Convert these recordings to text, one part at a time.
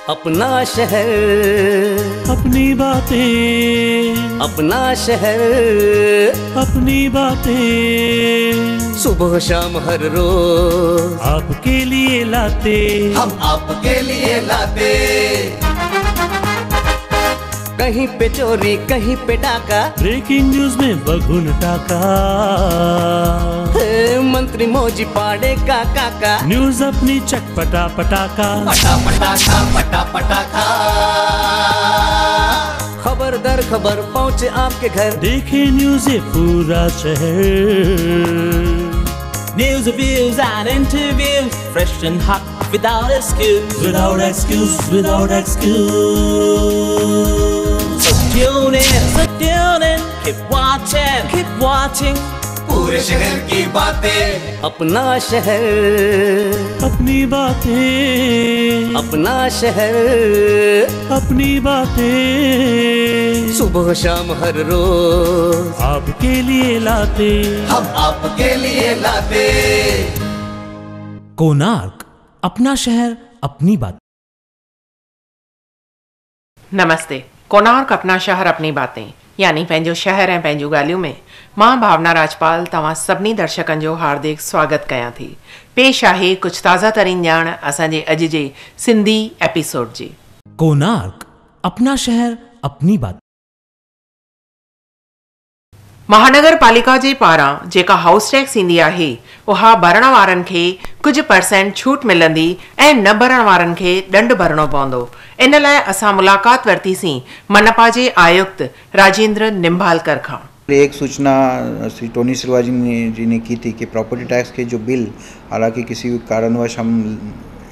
अपना शहर, अपनी बातें, अपना शहर, अपनी बातें, सुबह शाम हर रोज आपके लिए लाते, हम आपके लिए लाते। कहीं पे चोरी कहीं पे डाका, ब्रेकिंग न्यूज में बगुन टाका, मंत्री मौजी पाड़े का काका, न्यूज अपनी चटपटा पटाखा, पटा पटाखा पटा पटाखा। खबर दर खबर पहुँचे आपके घर, देखे न्यूज ये पूरा शहर। News, reviews and interviews, fresh and hot, without excuse. Without excuse, without excuse. So tune in, keep watching. पूरे शहर की बातें, अपना शहर, अपनी बातें, अपना शहर, अपनी बातें, सुबह शाम हर रोज आपके लिए लाते, हम आपके लिए लाते। कोणार्क, अपना शहर अपनी बात। नमस्ते। कोणार्क अपना शहर अपनी बातें यानी पंहिंजो शहर ऐं पंहिंजूं ॻाल्हियूं में मां भावना राजपाल तव्हां सभिनी दर्शकनि जो हार्दिक स्वागत कयां थी। पेश आहे कुझु ताज़ा तरीन ॼाण असांजे अॼु जे सिंधी एपिसोड जी। कोणार्क, अपना शहर अपनी बात। महानगर पालिका जे पारां जेका हाउस टैक्स ईंदी आहे उहा भरण वारनि खे कुझु % छूट मिलंदी ऐं न भरण वारनि खे ॾंड भरणो पवंदो। इन लाइ असां मुलाक़ात वरितीसीं मनपा जे आयुक्त राजेंद्र निम्भालकर खां। एक सूचना श्री टोनी सिल्वा जी ने की थी कि प्रॉपर्टी टैक्स के जो बिल हालांकि किसी कारणवश हम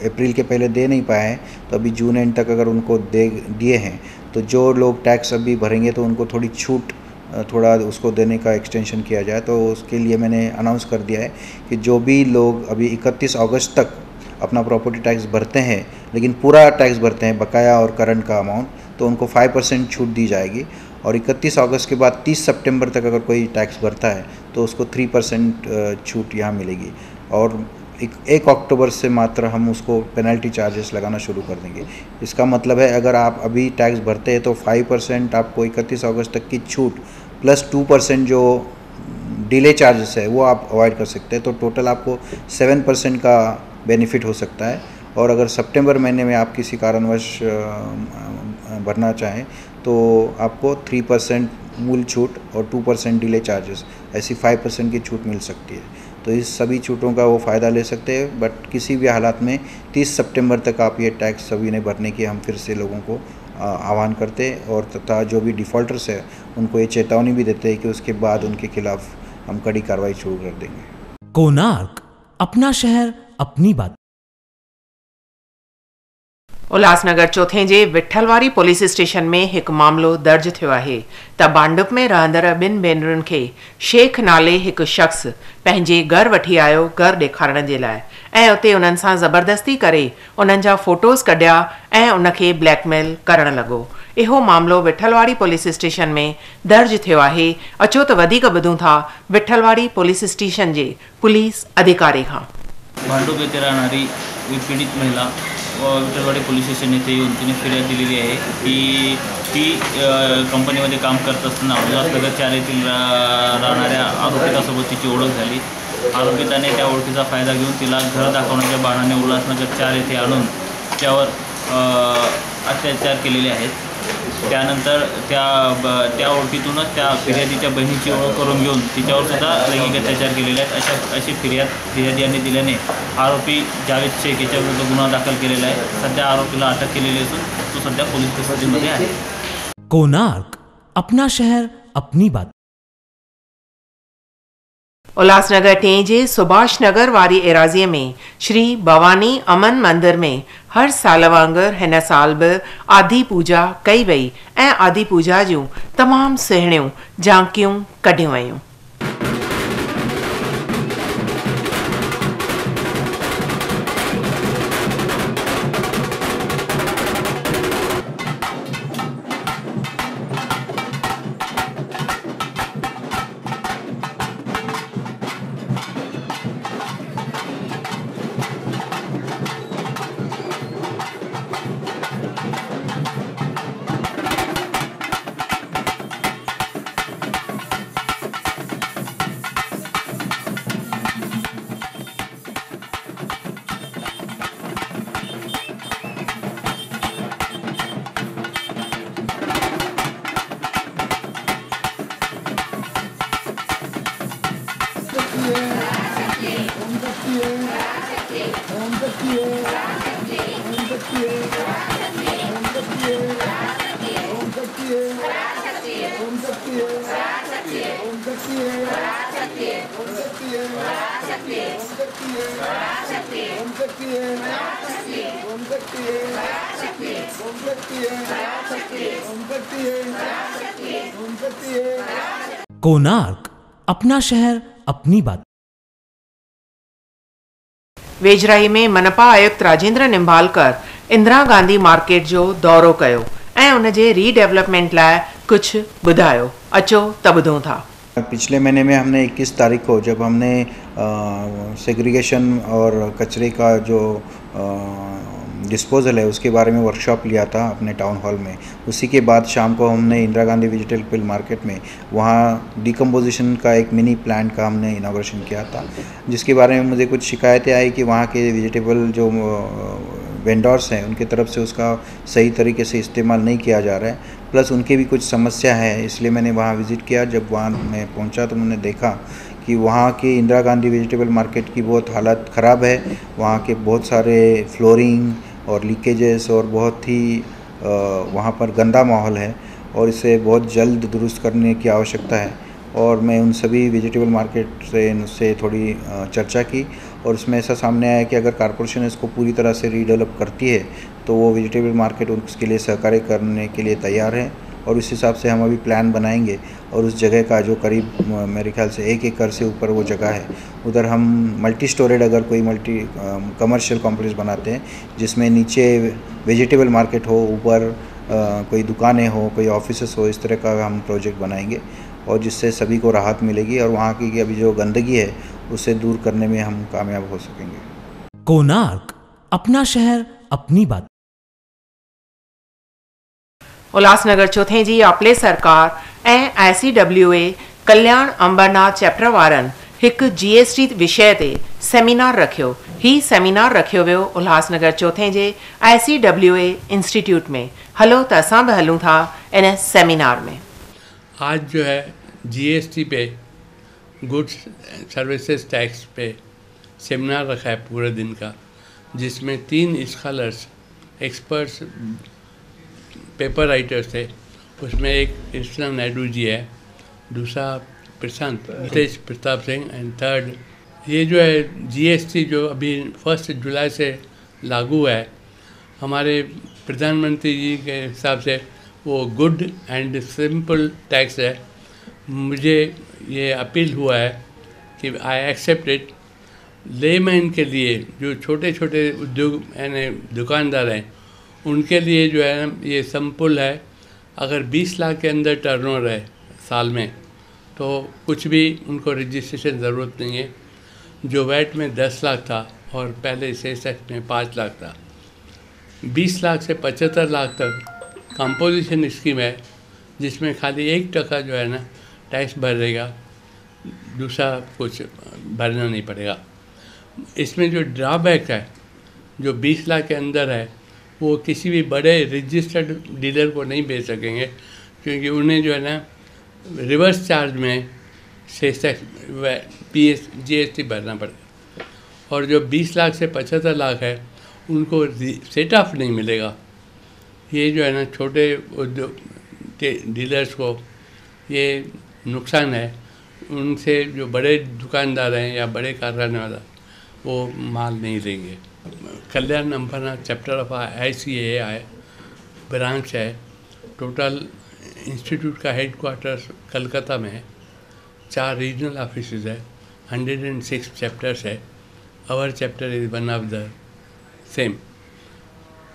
अप्रैल के पहले दे नहीं पाए हैं, तो अभी जून एंड तक अगर उनको दिए हैं तो जो लोग टैक्स अभी भरेंगे तो उनको थोड़ी छूट थोड़ा उसको देने का एक्सटेंशन किया जाए। तो उसके लिए मैंने अनाउंस कर दिया है कि जो भी लोग अभी 31 अगस्त तक अपना प्रॉपर्टी टैक्स भरते हैं लेकिन पूरा टैक्स भरते हैं बकाया और करंट का अमाउंट, तो उनको 5% छूट दी जाएगी। और 31 अगस्त के बाद 30 सितंबर तक अगर कोई टैक्स भरता है तो उसको 3% छूट यहाँ मिलेगी। और 1 अक्टूबर से मात्र हम उसको पेनल्टी चार्जेस लगाना शुरू कर देंगे। इसका मतलब है अगर आप अभी टैक्स भरते हैं तो 5% आपको 31 अगस्त तक की छूट प्लस 2% जो डिले चार्जेस है वो आप अवॉइड कर सकते हैं। तो टोटल आपको 7% का बेनिफिट हो सकता है। और अगर सितंबर महीने में आप किसी कारणवश भरना चाहें तो आपको 3% मूल छूट और 2% डिले चार्जेस ऐसी 5% की छूट मिल सकती है। तो इस सभी छूटों का वो फ़ायदा ले सकते हैं। बट किसी भी हालात में 30 सितंबर तक आप ये टैक्स सभी ने भरने की हम फिर से लोगों को आह्वान करते हैं। और तथा जो भी डिफ़ॉल्टर्स है उनको ये चेतावनी भी देते हैं कि उसके बाद उनके खिलाफ हम कड़ी कार्रवाई शुरू कर देंगे। कोणार्क, अपना शहर अपनी बात। उल्हासनगर चौथे जे विठलवारी पुलिस स्टेशन में हिकु मामिलो दर्ज थियो आहे त बांडुप में रहंदड़ ॿिनि भेनरुनि खे शेख नाले हिकु शख़्स पंहिंजे घर वठी आयो घर ॾेखारण जे लाइ ऐं उते उन्हनि सां ज़बरदस्ती करे उन्हनि जा फ़ोटोज़ कढिया ऐं उनखे ब्लैकमेल करणु लॻो। इहो मामिलो विठलवाड़ी पुलिस स्टेशन में दर्ज थियो आहे। अचो त वधीक ॿुधूं था विठलवाड़ी पुलिस स्टेशन जे पुलिस अधिकारी खां। भांडुप येथे राहणारी पीडित महिला विठलवाडी पोलीस स्टेशन येथे येऊन तिने फिर्याद दिलेली आहे की ती कंपनीमध्ये काम करत असताना उल्हासनगर 4 येथील राहणाऱ्या आरोपितासोबत तिची ओळख झाली। आरोपिताने त्या ओळखीचा फायदा घेऊन तिला घर दाखवण्याच्या बहाण्याने उल्हासनगर 4 येथे आणून त्यावर अत्याचार केलेले आहेत। त्यानंतर त्या ओळखीतूनच त्या फिर्यादीच्या बहिणीची ओळख करून घेऊन तिच्यावर सुद्धा लैंगिक अत्याचार केलेले आहेत अशी फिर्यादी यांनी दिल्याने आरोपी जावेद शेख याच्याविरुद्ध गुन्हा दाखल केलेला आहे। सध्या आरोपीला अटक केलेली असून तो सध्या पोलीस कस्टडीमध्ये आहे। कोणार्क, अपना शहर अपनी बात। उल्हासनगर 3 जे सुभाष नगर वारी एराज़ीअ में श्री भवानी अमन मंदिर में हर साल वांगुरु हिन साल बि आदि पूजा कई वई ऐं आदि पूजा जूं तमामु सुहिणियूं झांकियूं कढियूं वयूं। कोणार्क, अपना शहर अपनी बात। वेझराई में मनपा आयुक्त राजेंद्र निम्बालकर इंदिरा गांधी मार्केट जो दौरो कयो ऐं उन जे रीडेवलपमेंट लाइ कुझु ॿुधायो। अचो त ॿुधूं था। पिछले महीने में हमने 21 तारीख को जब हमने सेग्रीगेशन और कचरे का जो डिस्पोजल है उसके बारे में वर्कशॉप लिया था अपने टाउन हॉल में, उसी के बाद शाम को हमने इंदिरा गांधी वेजिटेबल मार्केट में वहाँ डिकम्पोजिशन का एक मिनी प्लांट का हमने इनाग्रेशन किया था, जिसके बारे में मुझे कुछ शिकायतें आई कि वहाँ के वेजिटेबल जो वेंडर्स हैं उनके तरफ से उसका सही तरीके से इस्तेमाल नहीं किया जा रहा है, प्लस उनके भी कुछ समस्या है। इसलिए मैंने वहाँ विज़िट किया। जब वहाँ मैं पहुँचा तो मैंने देखा कि वहाँ की इंदिरा गांधी वेजिटेबल मार्केट की बहुत हालत ख़राब है। वहाँ के बहुत सारे फ्लोरिंग और लीकेजेस और बहुत ही वहाँ पर गंदा माहौल है और इसे बहुत जल्द दुरुस्त करने की आवश्यकता है। और मैं उन सभी वेजिटेबल मार्केट से थोड़ी चर्चा की और उसमें ऐसा सामने आया कि अगर कॉरपोरेशन इसको पूरी तरह से रीडेवलप करती है तो वो वेजिटेबल मार्केट उसके लिए सहकार्य करने के लिए तैयार है और इस हिसाब से हम अभी प्लान बनाएंगे और उस जगह का जो करीब मेरे ख्याल से 1 एकड़ से ऊपर वो जगह है, उधर हम मल्टी स्टोरेड अगर कोई कमर्शियल कॉम्प्लेक्स बनाते हैं जिसमें नीचे वेजिटेबल मार्केट हो, ऊपर कोई दुकानें हो, कोई ऑफिसेस हो, इस तरह का हम प्रोजेक्ट बनाएंगे और जिससे सभी को राहत मिलेगी और वहाँ की अभी जो गंदगी है उसे दूर करने में हम कामयाब हो सकेंगे। कोणार्क, अपना शहर अपनी बात। उल्हासनगर चौथे जी आपले सरकार ऐं ICWA कल्याण अंबरनाथ चैप्टर वारनि हिकु GST विषय ते सेमिनार रखियो। ही सेमिनार रखियो वियो उल्हासनगर चौथे जे ICWA इंस्टीट्यूट में। हलो त असां बि हलूं था इन सेमिनार में। आज जो है GST पे गुड्स सर्विसेज टैक्स पे सेमिनार रखा है पूरे दिन का, जिसमें 3 स्कॉलर्स एक्सपर्ट्स पेपर राइटर्स थे। उसमें एक कृष्णा नायडू जी है, दूसरा प्रशांत तेज प्रताप सिंह एंड थर्ड ये जो है GST जो अभी 1 जुलाई से लागू है, हमारे प्रधानमंत्री जी के हिसाब से वो गुड एंड सिंपल टैक्स है। मुझे ये अपील हुआ है कि आई एक्सेप्ट इट। लेमैन के लिए जो छोटे छोटे उद्योग यानी दुकानदार हैं उनके लिए जो है ये सिंपल है। अगर 20 लाख के अंदर टर्नओवर है साल में तो कुछ भी उनको रजिस्ट्रेशन ज़रूरत नहीं है। जो वैट में 10 लाख था और पहले सेस टैक्स में 5 लाख था। 20 लाख से 75 लाख तक कंपोजिशन स्कीम है जिसमें खाली 1% जो है ना टैक्स भरेगा, दूसरा कुछ भरना नहीं पड़ेगा। इसमें जो ड्रॉबैक है जो 20 लाख के अंदर है वो किसी भी बड़े रजिस्टर्ड डीलर को नहीं बेच सकेंगे, क्योंकि उन्हें जो है ना रिवर्स चार्ज में सेस टैक्स GST भरना पड़ेगा। और जो 20 लाख से 75 लाख है उनको सेट ऑफ नहीं मिलेगा। ये जो है ना छोटे उद्योग डीलर्स को ये नुकसान है। उनसे जो बड़े दुकानदार हैं या बड़े कारखाने वाला वो माल नहीं लेंगे। Kalyan Ambarnath chapter of ICAI branch है। टोटल इंस्टीट्यूट का हेडक्वार्टर्स कलकत्ता में है। 4 रीजनल ऑफिसेज है, 106 चैप्टर्स है। Our chapter is one of the same.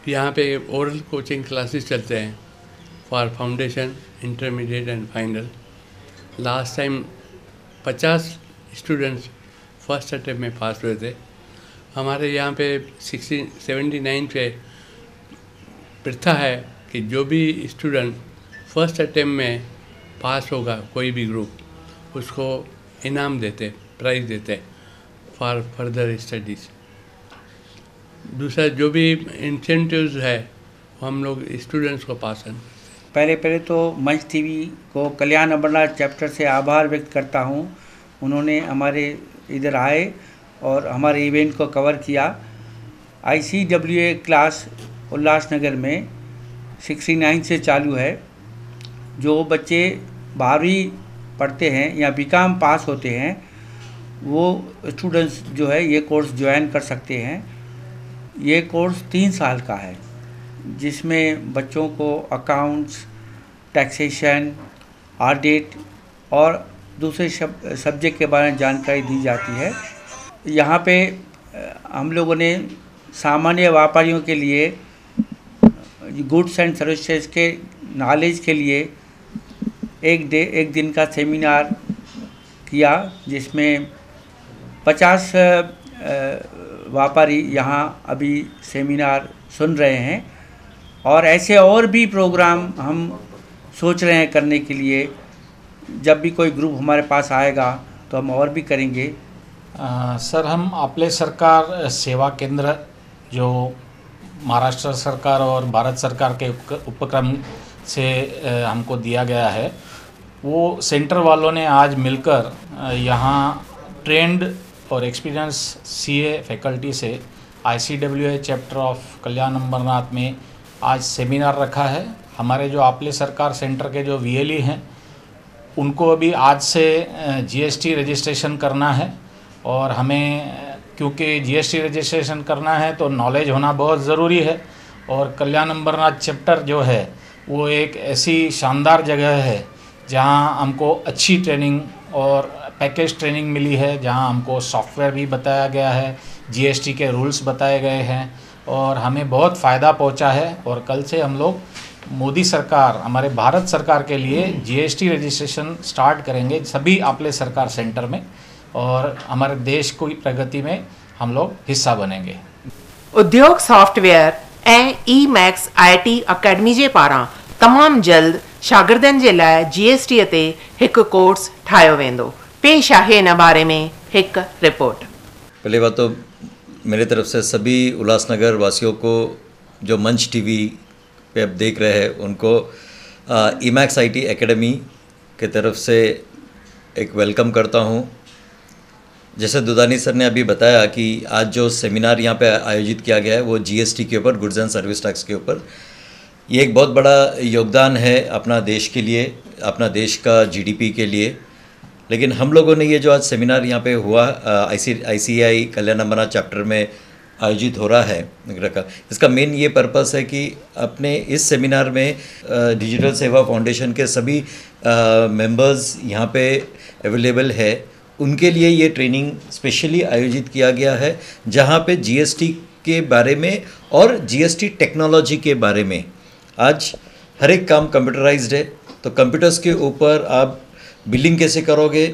यहाँ पे ओरल कोचिंग क्लासेस चलते हैं for foundation, intermediate and final. Last time 50 students first attempt में पास हुए थे। हमारे यहाँ पे 79 पे प्रथा है कि जो भी स्टूडेंट फर्स्ट अटेम्प्ट में पास होगा कोई भी ग्रुप उसको इनाम देते, प्राइज़ देते फॉर फर्दर स्टडीज़। दूसरा जो भी इंसेंटिव्स है वो हम लोग स्टूडेंट्स को पास हैं। पहले तो मंच टीवी को कल्याण अंबरनाथ चैप्टर से आभार व्यक्त करता हूँ। उन्होंने हमारे इधर आए और हमारे इवेंट को कवर किया। ICWA क्लास उल्लासनगर में 69 से चालू है। जो बच्चे 12वीं पढ़ते हैं या BCom पास होते हैं वो स्टूडेंट्स जो है ये कोर्स ज्वाइन कर सकते हैं। ये कोर्स 3 साल का है जिसमें बच्चों को अकाउंट्स, टैक्सेशन, ऑडिट और दूसरे सब्जेक्ट के बारे में जानकारी दी जाती है। यहाँ पे हम लोगों ने सामान्य व्यापारियों के लिए गुड्स एंड सर्विसेज के नॉलेज के लिए एक दिन का सेमिनार किया जिसमें 50 व्यापारी यहाँ अभी सेमिनार सुन रहे हैं और ऐसे और भी प्रोग्राम हम सोच रहे हैं करने के लिए। जब भी कोई ग्रुप हमारे पास आएगा तो हम और भी करेंगे। सर, हम आपले सरकार सेवा केंद्र जो महाराष्ट्र सरकार और भारत सरकार के उपक्रम से हमको दिया गया है, वो सेंटर वालों ने आज मिलकर यहाँ ट्रेंड और एक्सपीरियंस CA फैकल्टी से ICWA चैप्टर ऑफ कल्याण अम्बरनाथ में आज सेमिनार रखा है। हमारे जो आपले सरकार सेंटर के जो VLE हैं उनको अभी आज से GST रजिस्ट्रेशन करना है और हमें क्योंकि GST रजिस्ट्रेशन करना है तो नॉलेज होना बहुत ज़रूरी है। और कल्याण अम्बरनाथ चैप्टर जो है वो एक ऐसी शानदार जगह है जहां हमको अच्छी ट्रेनिंग और पैकेज ट्रेनिंग मिली है, जहां हमको सॉफ्टवेयर भी बताया गया है, GST के रूल्स बताए गए हैं और हमें बहुत फ़ायदा पहुंचा है। और कल से हम लोग मोदी सरकार, हमारे भारत सरकार के लिए GST रजिस्ट्रेशन स्टार्ट करेंगे सभी आपले सरकार सेंटर में और हमारे देश की प्रगति में हम लोग हिस्सा बनेंगे। उद्योग सॉफ्टवेयर ऐं ई-मैक्स IIT अकेडमी जे पारां तमामु जल्द शागिर्दनि जे लाइ GST ते हिकु कोर्स ठाहियो वेंदो। पेश आहे इन बारे में हिकु रिपोर्ट। पहले बात तो मेरे तरफ से सभी उल्लासनगर वासियों को जो मंच TV पे अब देख रहे हैं उनको ई-मैक्स IT एकेडमी के तरफ से एक वेलकम करता हूँ। जैसे दुदानी सर ने अभी बताया कि आज जो सेमिनार यहाँ पे आयोजित किया गया है वो GST के ऊपर, गुड्स एंड सर्विस टैक्स के ऊपर, ये एक बहुत बड़ा योगदान है अपना देश के लिए, अपना देश का GDP के लिए। लेकिन हम लोगों ने ये जो आज सेमिनार यहाँ पे हुआ ICI कल्याण अम्बरनाथ चैप्टर में आयोजित हो रहा है रखा, इसका मेन ये पर्पस है कि अपने इस सेमिनार में डिजिटल सेवा फाउंडेशन के सभी मेंबर्स यहाँ पे अवेलेबल है, उनके लिए ये ट्रेनिंग स्पेशली आयोजित किया गया है जहाँ पे GST के बारे में और GST टेक्नोलॉजी के बारे में। आज हर एक काम कंप्यूटराइज्ड है तो कंप्यूटर्स के ऊपर आप बिलिंग कैसे करोगे,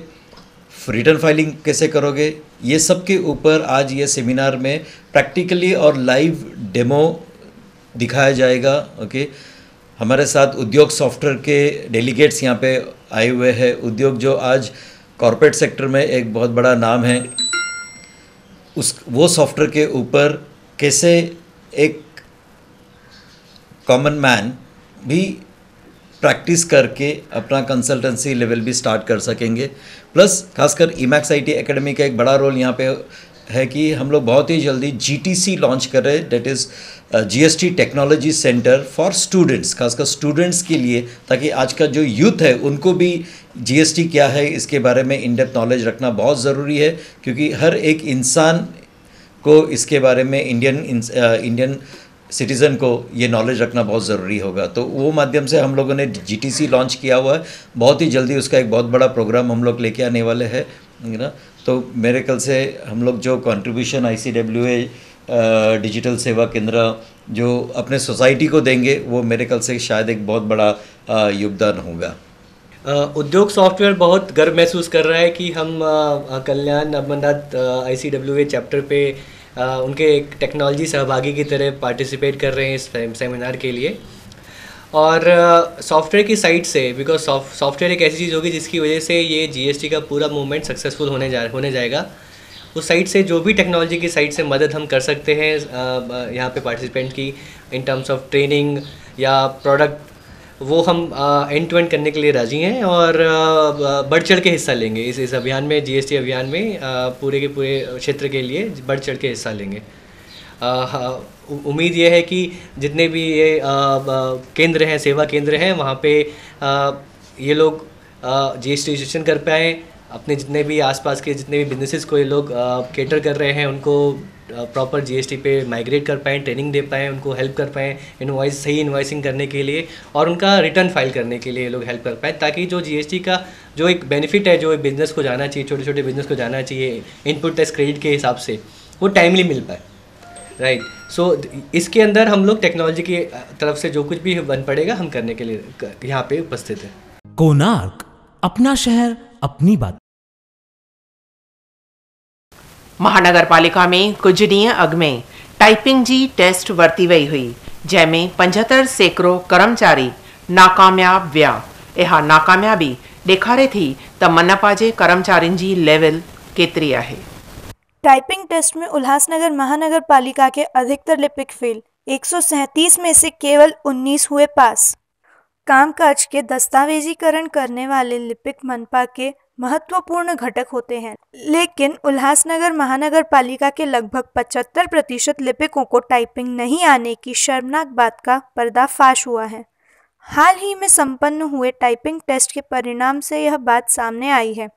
रिटर्न फाइलिंग कैसे करोगे, ये सब के ऊपर आज ये सेमिनार में प्रैक्टिकली और लाइव डेमो दिखाया जाएगा। ओके, हमारे साथ उद्योग सॉफ्टवेयर के डेलीगेट्स यहाँ पे आए हुए हैं। उद्योग जो आज कॉर्पोरेट सेक्टर में एक बहुत बड़ा नाम है, वो सॉफ्टवेयर के ऊपर कैसे एक कॉमन मैन भी प्रैक्टिस करके अपना कंसल्टेंसी लेवल भी स्टार्ट कर सकेंगे। प्लस खासकर ई-मैक्स IT एकेडमी का एक बड़ा रोल यहाँ पे है कि हम लोग बहुत ही जल्दी GTC लॉन्च कर रहे हैं, that is GST technology centre for students, खासकर स्टूडेंट्स के लिए, ताकि आज का जो यूथ है उनको भी GST क्या है इसके बारे में इन डेप्थ नॉलेज रखना बहुत ज़रूरी है, क्योंकि हर एक इंसान को इसके बारे में इंडियन सिटीज़न को ये नॉलेज रखना बहुत ज़रूरी होगा। तो वो माध्यम से हम लोगों ने GTC लॉन्च किया हुआ है, बहुत ही जल्दी उसका एक बहुत बड़ा प्रोग्राम हम लोग लेके आने वाले हैं ना। तो मेरे ख्याल से हम लोग जो कंट्रीब्यूशन ICWA डिजिटल सेवा केंद्र जो अपने सोसाइटी को देंगे वो मेरे ख्याल से शायद एक बहुत बड़ा योगदान होगा। उद्योग सॉफ्टवेयर बहुत गर्व महसूस कर रहा है कि हम कल्याण अम्बरनाथ ICWA चैप्टर पे उनके एक टेक्नोलॉजी सहभागी की तरह पार्टिसिपेट कर रहे हैं इस सेमिनार के लिए। और सॉफ्टवेयर की साइड से, बिकॉज सॉफ्टवेयर एक ऐसी चीज़ होगी जिसकी वजह से ये GST का पूरा मूवमेंट सक्सेसफुल होने जाएगा। उस साइड से जो भी टेक्नोलॉजी की साइड से मदद हम कर सकते हैं यहाँ पे पार्टिसिपेंट की, इन टर्म्स ऑफ ट्रेनिंग या प्रोडक्ट भी हम एंड टू एंड करने के लिए राजी हैं और बढ़ चढ़ के हिस्सा लेंगे इस अभियान में, जीएसटी अभियान में पूरे के पूरे क्षेत्र के लिए बढ़ चढ़ के हिस्सा लेंगे। उम्मीद ये है कि जितने भी ये केंद्र हैं, सेवा केंद्र हैं, वहाँ पे ये लोग जीएसटी रजिस्ट्रेशन कर पाएँ, अपने जितने भी आसपास के जितने भी बिजनेसेस को ये लोग केटर कर रहे हैं उनको प्रॉपर जीएसटी पे माइग्रेट कर पाएँ, ट्रेनिंग दे पाएँ, उनको हेल्प कर पाएँ सही इन्वॉइसिंग करने के लिए और उनका रिटर्न फाइल करने के लिए ये लोग हेल्प कर पाएँ, ताकि जो जीएसटी का जो एक बेनिफिट है जो बिज़नेस को जाना चाहिए, छोटे छोटे बिजनेस को जाना चाहिए इनपुट टैक्स क्रेडिट के हिसाब से, वो टाइमली मिल पाए। राइट, सो इसके अंदर हम लोग टेक्नोलॉजी की तरफ से जो कुछ भी बन पड़ेगा हम करने के लिए यहाँ पे उपस्थित हैं। कोणार्क, अपना शहर अपनी बात। महानगर पालिका में कुछ ॾींहं अॻु में टाइपिंग जी टेस्ट वरिती वई हुई, जंहिंमें 75 सैकड़ो कर्मचारी नाकामयाब विया। इहा नाकामयाबी ॾेखारे थी त मनपा जे कर्मचारियुनि जी लेवल केतिरी आहे। टाइपिंग टेस्ट में उल्लासनगर महानगर पालिका के अधिकतर लिपिक फेल, 137 में से केवल 19 हुए पास। कामकाज के दस्तावेजीकरण करने वाले लिपिक मनपा के महत्वपूर्ण घटक होते हैं, लेकिन उल्लासनगर महानगर पालिका के लगभग 75% लिपिकों को टाइपिंग नहीं आने की शर्मनाक बात का पर्दाफाश हुआ है। हाल ही में संपन्न हुए टाइपिंग टेस्ट के परिणाम से यह बात सामने आई है।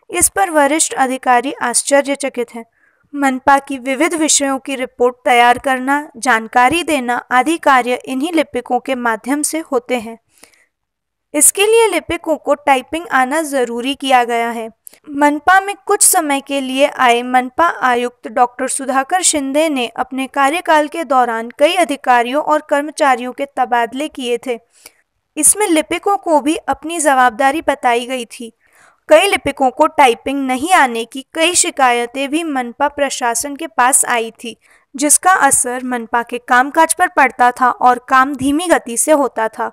इस पर वरिष्ठ अधिकारी आश्चर्यचकित हैं। मनपा की विविध विषयों की रिपोर्ट तैयार करना, जानकारी देना आदि कार्य इन्हीं लिपिकों के माध्यम से होते हैं। इसके लिए लिपिकों को टाइपिंग आना जरूरी किया गया है। मनपा में कुछ समय के लिए आए मनपा आयुक्त डॉक्टर सुधाकर शिंदे ने अपने कार्यकाल के दौरान कई अधिकारियों और कर्मचारियों के तबादले किए थे। इसमें लिपिकों को भी अपनी जवाबदारी बताई गई थी। कई लिपिकों को टाइपिंग नहीं आने की कई शिकायतें भी मनपा प्रशासन के पास आई थी, जिसका असर मनपा के कामकाज पर पड़ता था और काम धीमी गति से होता था।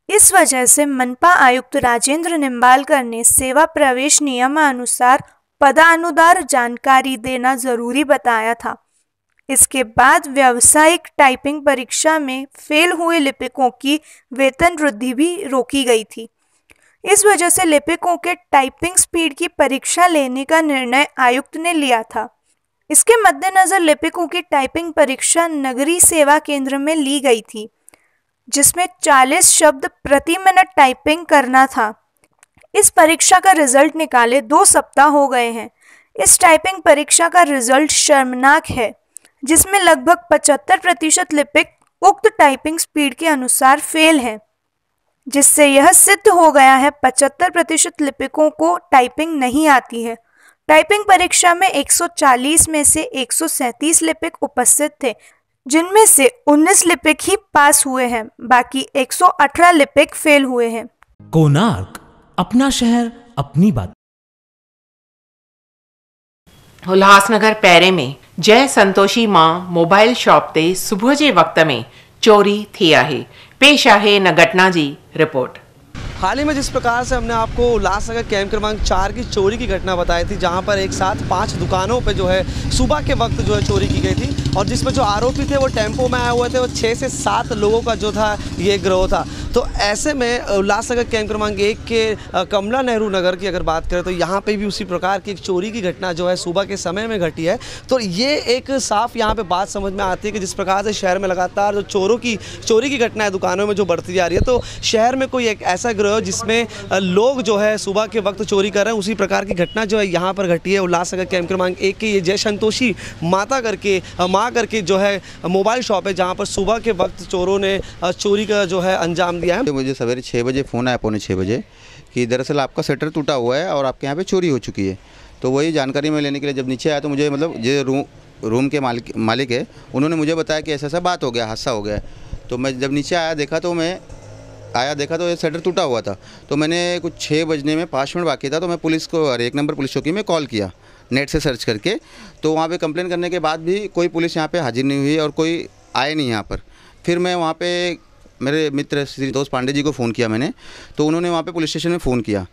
इस वजह से मनपा आयुक्त राजेंद्र निम्बालकर ने सेवा प्रवेश नियमानुसार पदानुसार जानकारी देना जरूरी बताया था। इसके बाद व्यावसायिक टाइपिंग परीक्षा में फेल हुए लिपिकों की वेतन वृद्धि भी रोकी गई थी। इस वजह से लिपिकों के टाइपिंग स्पीड की परीक्षा लेने का निर्णय आयुक्त ने लिया था। इसके मद्देनजर लिपिकों की टाइपिंग परीक्षा नगरीय सेवा केंद्र में ली गई थी, जिसमें 40 शब्द प्रति मिनट टाइपिंग करना था। इस परीक्षा का रिजल्ट निकाले 2 सप्ताह हो गए हैं। इस टाइपिंग परीक्षा का रिजल्ट शर्मनाक है, जिसमें लगभग 75% लिपिक उक्त टाइपिंग स्पीड के अनुसार फेल हैं, जिससे यह सिद्ध हो गया है 75% लिपिकों को टाइपिंग नहीं आती है। टाइपिंग परीक्षा में 140 में से 137 लिपिक उपस्थित थे, जिनमें से 19 लिपिक ही पास हुए हैं, बाकी 118 लिपिक फेल हुए हैं। कोणार्क, अपना शहर अपनी बात। उल्हासनगर पैरे में जय संतोषी मां मोबाइल शॉप ते सुबह जे वक्त में चोरी थी आहे। पेश आहे न घटना जी रिपोर्ट। हाल ही में जिस प्रकार से हमने आपको उल्लासनगर कैंप क्रमांक 4 की चोरी की घटना बताई थी, जहां पर एक साथ 5 दुकानों पे जो है सुबह के वक्त जो है चोरी की गई थी, और जिसमें जो आरोपी थे वो टेम्पो में आए हुए थे, वो 6 से 7 लोगों का जो था ये गिरोह था। तो ऐसे में उल्लासनगर कैंप क्रमांक 1 के कमला नेहरू नगर की अगर बात करें तो यहाँ पे भी उसी प्रकार की एक चोरी की घटना जो है सुबह के समय में घटी है। तो ये एक साफ यहाँ पे बात समझ में आती है कि जिस प्रकार से शहर में लगातार जो चोरी की घटनाएं दुकानों में जो बढ़ती जा रही है, तो शहर में कोई एक ऐसा गिरोह जिसमें लोग जो है सुबह के वक्त चोरी कर रहे हैं, उसी प्रकार की घटना जो है यहाँ पर घटी है। उल्लासनगर कैंप क्रमांक 1 की ये जय संतोषी माँ करके जो है मोबाइल शॉप है, जहाँ पर सुबह के वक्त चोरों ने चोरी का जो है अंजाम दिया है। मुझे सवेरे 6 बजे फ़ोन आया, पौने 6 बजे, कि दरअसल आपका शटर टूटा हुआ है और आपके यहाँ पे चोरी हो चुकी है। तो वही जानकारी मैं लेने के लिए जब नीचे आया तो मुझे मतलब जो रूम के मालिक है, उन्होंने मुझे बताया कि ऐसा बात हो गया, हादसा हो गया। तो मैं जब नीचे देखा तो ये शटर टूटा हुआ था। तो मैंने कुछ 6 बजने में 5 मिनट बाकी था, तो मैं पुलिस को 1 नंबर पुलिस चौकी में कॉल किया नेट से सर्च करके। तो वहाँ पे कंप्लेन करने के बाद भी कोई पुलिस यहाँ पे हाजिर नहीं हुई और कोई आए नहीं यहाँ पर। फिर मैं वहाँ पे मेरे मित्र श्री दोस्त पांडे जी को फ़ोन किया मैंने, तो उन्होंने वहाँ पे पुलिस स्टेशन में फ़ोन किया।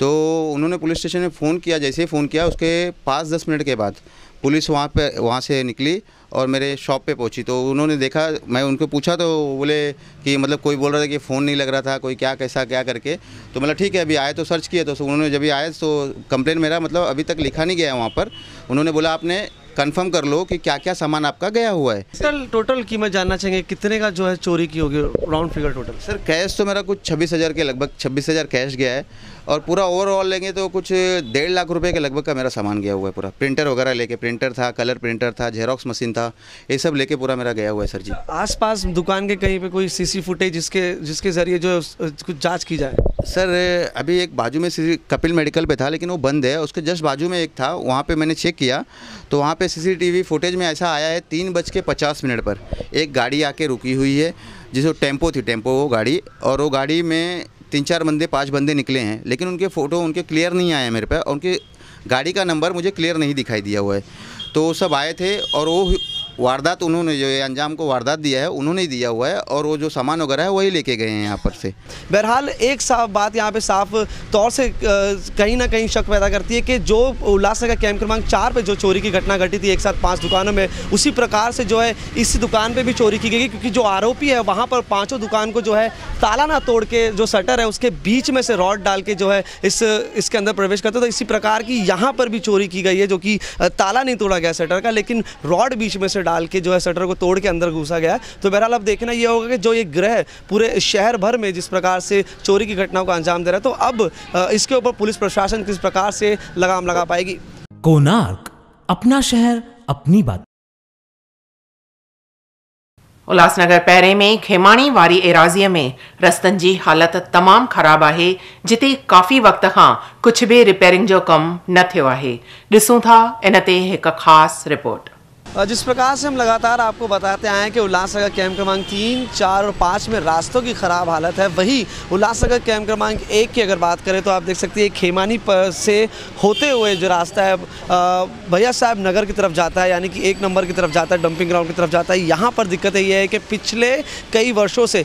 तो उन्होंने पुलिस स्टेशन में फ़ोन किया, जैसे ही फ़ोन किया उसके 5-10 मिनट के बाद पुलिस वहाँ से निकली और मेरे शॉप पे पहुंची। तो उन्होंने देखा, मैं उनको पूछा तो बोले कि मतलब कोई बोल रहा था कि फ़ोन नहीं लग रहा था, कोई क्या कैसा क्या करके। तो मतलब ठीक है, अभी आए तो सर्च किया, तो उन्होंने जब भी आए तो कंप्लेन मेरा मतलब अभी तक लिखा नहीं गया है वहाँ पर। उन्होंने बोला आपने कंफर्म कर लो कि क्या क्या सामान आपका गया हुआ है। टोटल कीमत जानना चाहेंगे कितने का जो है चोरी की होगी, round figure total? Sir cash तो मेरा कुछ 26,000 के लगभग 26,000 कैश गया है, और पूरा ओवरऑल लेंगे तो कुछ 1.5 लाख रुपए के लगभग का मेरा सामान गया हुआ है पूरा। प्रिंटर वगैरह लेके, प्रिंटर था, कलर प्रिंटर था, जेरोक्स मशीन था, ये सब लेके पूरा मेरा गया हुआ है सर जी। आसपास दुकान के कहीं पे कोई सीसी फुटेज जिसके ज़रिए जो कुछ जांच की जाए? सर अभी एक बाजू में कपिल मेडिकल पे था, लेकिन वो बंद है। उसके जस्ट बाजू में एक था, वहाँ पे मैंने चेक किया तो वहाँ पे CCTV फुटेज में ऐसा आया है 3:50 पर एक गाड़ी आके रुकी हुई है, जिसको टेम्पो थी, वो गाड़ी, और वो गाड़ी में 3-4 बंदे 5 बंदे निकले हैं, लेकिन उनके फ़ोटो उनके क्लियर नहीं आए मेरे पे, और उनके गाड़ी का नंबर मुझे क्लियर नहीं दिखाई दिया हुआ है। तो वो सब आए थे और वो वारदात उन्होंने जो अंजाम को वारदात दिया है उन्होंने ही दिया हुआ है, और वो जो सामान वगैरह है वही लेके गए हैं यहाँ पर से। बहरहाल एक साफ बात यहाँ पे साफ तौर से कहीं ना कहीं शक पैदा करती है कि जो उल्लासनगर कैंप क्रमांक 4 पे जो चोरी की घटना घटी थी एक साथ 5 दुकानों में, उसी प्रकार से जो है इस दुकान पे भी चोरी की गई, क्योंकि जो आरोपी है वहाँ पर 5 दुकान को जो है ताला ना तोड़ के जो शटर है उसके बीच में से रॉड डाल के जो है इसके अंदर प्रवेश करते। तो इसी प्रकार की यहाँ पर भी चोरी की गई है, जो कि ताला नहीं तोड़ा गया शटर का, लेकिन रॉड बीच में से डाल के जो है शटर को तोड़ के अंदर घुसा गया है। तो बहरहाल अब देखना ये होगा कि जो ये ग्रह पूरे शहर भर में जिस प्रकार से चोरी की घटनाओं को अंजाम दे रहा है, तो अब इसके ऊपर पुलिस प्रशासन किस प्रकार से लगाम लगा पाएगी। कोणार्क, अपना शहर अपनी बात। उल्हासनगर पहिरें में खेमाणी वारी एराज़ीअ में रस्तनि जी हालत तमामु ख़राबु आहे, जिते काफ़ी वक़्त खां कुझु बि रिपेयरिंग जो कमु न थियो आहे। ॾिसूं था इन ते हिकु ख़ासि रिपोर्ट। जिस प्रकार से हम लगातार आपको बताते आए हैं कि उल्लासनगर कैंप क्रमांक 3, 4 और 5 में रास्तों की ख़राब हालत है, वही उल्लासनगर कैंप क्रमांक 1 की अगर बात करें तो आप देख सकते हैं खेमानी से होते हुए जो रास्ता है भैया साहब नगर की तरफ जाता है, यानी कि 1 नंबर की तरफ जाता है, डंपिंग ग्राउंड की तरफ जाता है। यहाँ पर दिक्कत ये है कि पिछले कई वर्षों से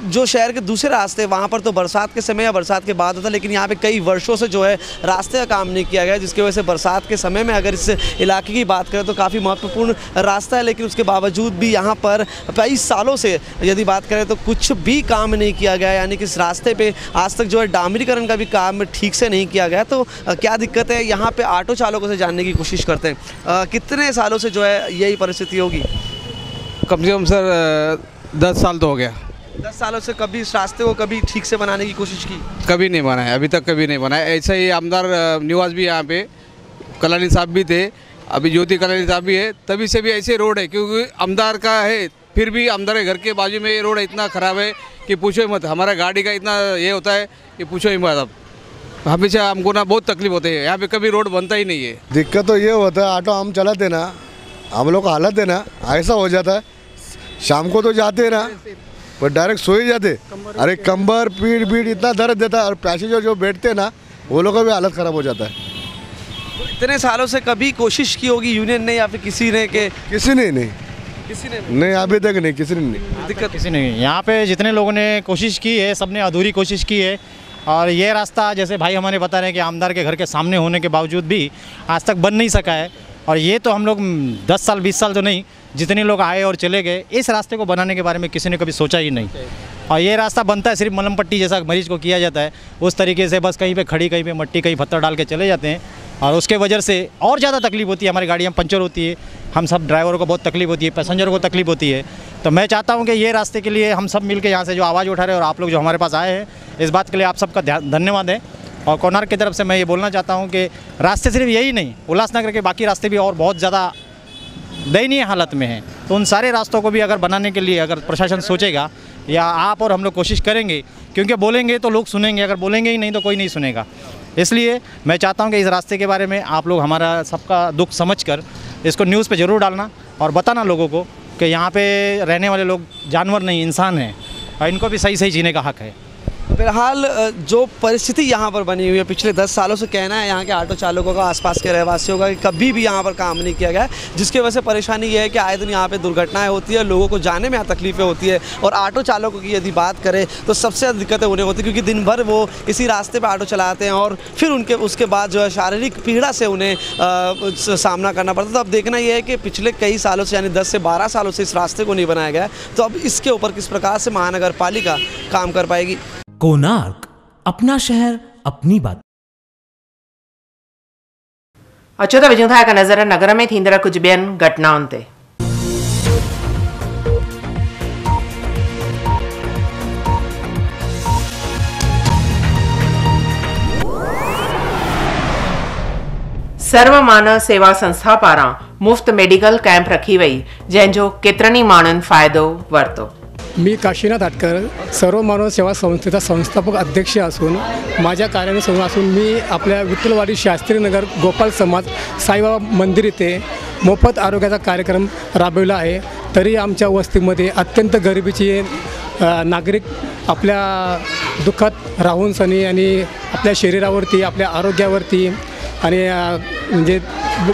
जो शहर के दूसरे रास्ते वहाँ पर तो बरसात के समय या बरसात के बाद होता है, लेकिन यहाँ पर कई वर्षों से जो है रास्ते का काम नहीं किया गया, जिसकी वजह से बरसात के समय में अगर इस इलाके की बात करें तो काफ़ी महत्वपूर्ण रास्ता है, लेकिन उसके बावजूद भी यहाँ पर कई सालों से यदि बात करें तो कुछ भी काम नहीं किया गया, यानी कि इस रास्ते पे आज तक जो है डामरीकरण का भी काम ठीक से नहीं किया गया। तो क्या दिक्कत है, यहाँ पे ऑटो चालकों से जानने की कोशिश करते हैं कितने सालों से जो है यही परिस्थिति होगी? कम से कम सर 10 साल तो हो गया। 10 सालों से कभी इस रास्ते को कभी ठीक से बनाने की कोशिश की? कभी नहीं बना है, अभी तक कभी नहीं बना है। ऐसा ही आमदार निवास भी यहाँ पे कलानी साहब भी थे, अभी ज्योति कलानी साहब भी है, तभी से भी ऐसे रोड है, क्योंकि आमदार का है, फिर भी आमदार के घर के बाजू में ये रोड इतना ख़राब है कि पूछो ही मत। हमारा गाड़ी का इतना ये होता है कि पूछो ही मत। अब हमेशा हमको ना बहुत तकलीफ होती है, यहाँ पे कभी रोड बनता ही नहीं है। दिक्कत तो ये होता है, ऑटो हम चलाते ना, हम लोग का हालत है ना ऐसा हो जाता है, शाम को तो जाते हैं ना पर डायरेक्ट सो ही जाते, अरे कंबर पीठ इतना दर्द देता है, और पैसेंजर जो बैठते हैं ना वो लोगों का भी हालत ख़राब हो जाता है। तो इतने सालों से कभी कोशिश की होगी यूनियन ने या फिर किसी ने? किसी ने नहीं, अभी तक नहीं, किसी ने नहीं, दिक्कत किसी ने नहीं। यहाँ पे जितने लोगों ने कोशिश की है सबने अधूरी कोशिश की है, और ये रास्ता जैसे भाई हमारे बता रहे हैं कि आमदार के घर के सामने होने के बावजूद भी आज तक बन नहीं सका है। और ये तो हम लोग 10 साल 20 साल तो नहीं, जितने लोग आए और चले गए, इस रास्ते को बनाने के बारे में किसी ने कभी सोचा ही नहीं। और ये रास्ता बनता है सिर्फ मलम पट्टी जैसा मरीज को किया जाता है, उस तरीके से बस कहीं पे खड़ी, कहीं पे मट्टी, कहीं पत्थर डाल के चले जाते हैं, और उसके वजह से और ज़्यादा तकलीफ होती है। हमारी गाड़ियाँ पंचर होती है, हम सब ड्राइवरों को बहुत तकलीफ होती है, पैसेंजरों को तकलीफ होती है। तो मैं चाहता हूँ कि ये रास्ते के लिए हम सब मिलकर यहाँ से जो आवाज़ उठा रहे हैं और आप लोग जो हमारे पास आए हैं, इस बात के लिए आप सबका धन्यवाद है। और कोणार्क की तरफ से मैं ये बोलना चाहता हूँ कि रास्ते सिर्फ यही नहीं, उल्लासनगर के बाकी रास्ते भी और बहुत ज़्यादा दयनीय हालत में हैं। तो उन सारे रास्तों को भी अगर बनाने के लिए अगर प्रशासन सोचेगा या आप और हम लोग कोशिश करेंगे, क्योंकि बोलेंगे तो लोग सुनेंगे, अगर बोलेंगे ही नहीं तो कोई नहीं सुनेगा। इसलिए मैं चाहता हूं कि इस रास्ते के बारे में आप लोग हमारा सबका दुख समझकर इसको न्यूज़ पे ज़रूर डालना और बताना लोगों को कि यहाँ पे रहने वाले लोग जानवर नहीं, इंसान हैं, और इनको भी सही सही जीने का हक़ है। फिलहाल जो परिस्थिति यहाँ पर बनी हुई है पिछले 10 सालों से, कहना है यहाँ के ऑटो चालकों का, आसपास के रहवासियों का, कि कभी भी यहाँ पर काम नहीं किया गया है, जिसकी वजह से परेशानी ये है कि आए दिन यहाँ पे दुर्घटनाएं होती है, लोगों को जाने में तकलीफें होती है। और ऑटो चालकों की यदि बात करें तो सबसे ज़्यादा दिक्कतें उन्हें होती है, क्योंकि दिन भर वो इसी रास्ते पर ऑटो चलाते हैं और फिर उसके बाद जो है शारीरिक पीड़ा से उन्हें सामना करना पड़ता है। तो अब देखना यह है कि पिछले कई सालों से, यानी 10 से 12 सालों से इस रास्ते को नहीं बनाया गया है, तो अब इसके ऊपर किस प्रकार से महानगर पालिका काम कर पाएगी। कोणार्क, अपना शहर अपनी बात। अचो त विझूं था हिकु नज़र नगर में थींदड़ कुझु ॿियनि घटनाउनि ते। सर्वमानव सेवा संस्था पारां मुफ़्त मेडिकल कैंप रखी वई, जंहिंजो केतिरनि ई माण्हुनि फ़ाइदो वरितो। मी काशीनाथ आटकर सर्व मानव सेवा संस्थेचा संस्थापक अध्यक्ष असून माझ्या कार्यालयासमोर असून मी आपल्या विठ्ठलवाडी शास्त्रीनगर गोपाल समाज साईबाबा मंदिर येथे मोफत आरोग्याचा कार्यक्रम राबविला आहे। तरी आमच्या वस्तीमध्ये अत्यंत गरिबीची नागरिक आपल्या दुःखात राहून सनी आणि आपल्या शरीरावरती, आपल्या आरोग्यावरती आणि म्हणजे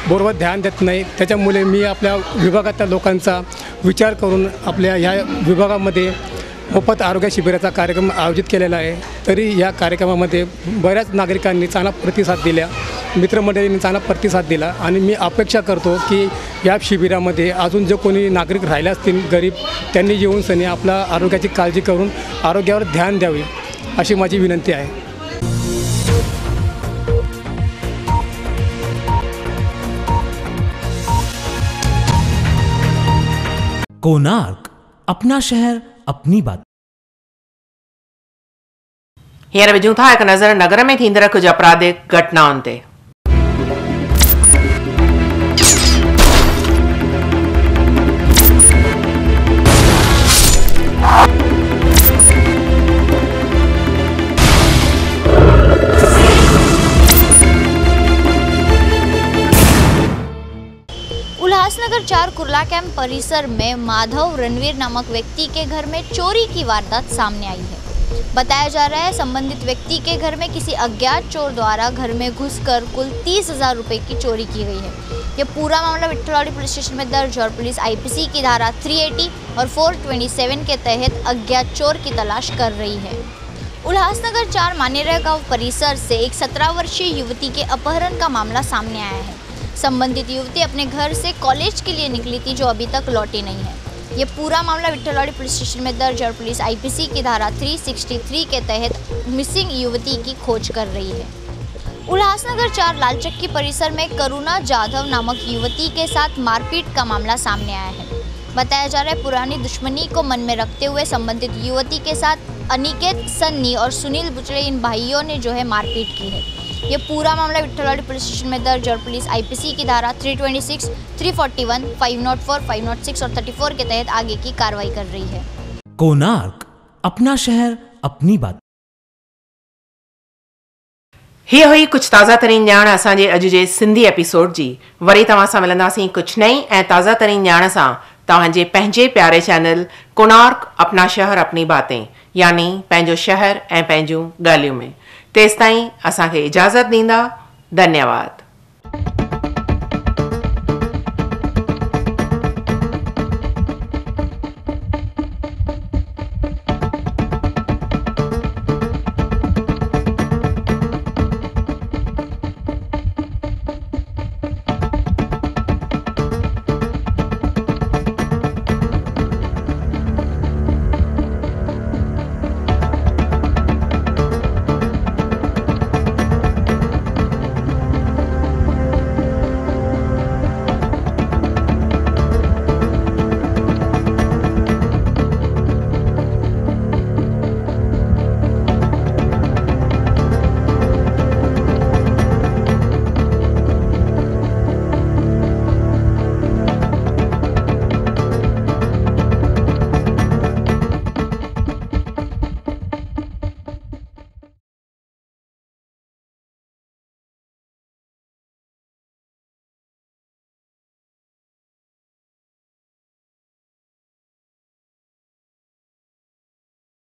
बरोबर ध्यान देत नाही। त्याच्यामुळे मी आपल्या विभागातल्या लोकांचा विचार करून आपल्या ह्या विभागामध्ये मोफत आरोग्य शिबिराचा कार्यक्रम आयोजित केलेला आहे। तरी या कार्यक्रमामध्ये बऱ्याच नागरिकांनी चांगला प्रतिसाद दिला, मित्रमंडळींनी चांगला प्रतिसाद दिला आणि मी अपेक्षा करतो की या शिबिरामध्ये अजून जे कोणी नागरिक राहिले असतील गरीब, त्यांनी येऊन सनी आपल्या आरोग्याची काळजी करून आरोग्यावर ध्यान द्यावे अशी माझी विनंती आहे। कोणार्क, अपना शहर अपनी बात। हींअर विझूं था हिकु नज़र नगर में थींदड़ कुझु अपराधिक घटनाउनि ते। उल्लासनगर 4 कुर्ला कैंप परिसर में माधव रणवीर नामक व्यक्ति के घर में चोरी की वारदात सामने आई है। बताया जा रहा है संबंधित व्यक्ति के घर में किसी अज्ञात चोर द्वारा घर में घुसकर कुल 30,000 रुपये की चोरी की गई है। यह पूरा मामला विठ्ठलवाड़ी पुलिस स्टेशन में दर्ज और पुलिस IPC की धारा 380 और 427 के तहत अज्ञात चोर की तलाश कर रही है। उल्लासनगर 4 मानेरा गांव परिसर से एक 17 वर्षीय युवती के अपहरण का मामला सामने आया है। संबंधित युवती अपने घर से कॉलेज के लिए निकली थी, जो अभी तक लौटी नहीं है। ये पूरा मामला विठ्ठलवाड़ी पुलिस स्टेशन में दर्ज और पुलिस IPC की धारा 363 के तहत मिसिंग युवती की खोज कर रही है। उल्लासनगर 4 लालचक्की परिसर में करुणा जाधव नामक युवती के साथ मारपीट का मामला सामने आया है। बताया जा रहा है पुरानी दुश्मनी को मन में रखते हुए संबंधित युवती के साथ अनिकेत, सन्नी और सुनील बुचड़े इन भाइयों ने जो है मारपीट की है। ये पूरा मामला विठ्ठलवाड़ी पुलिस स्टेशन में दर्ज और पुलिस IPC की धारा 326, 341, 504, 506 और 34 के तहत आगे की कार्रवाई कर रही है। कोणार्क, अपना शहर अपनी बात। हीअ हुई कुझु ताज़ा तरीन ॼाण असांजे अॼु जे सिंधी एपिसोड जी। वरी तव्हां सां मिलंदासीं कुझु नई ऐं ताज़ा तरीन ॼाण सां तव्हांजे पंहिंजे प्यारे चैनल कोणार्क अपना शहर अपनी बातें, यानी पंहिंजो शहर ऐं पंहिंजूं ॻाल्हियूं में। तेसिताईं असांखे इजाज़त ॾींदा। धन्यवाद।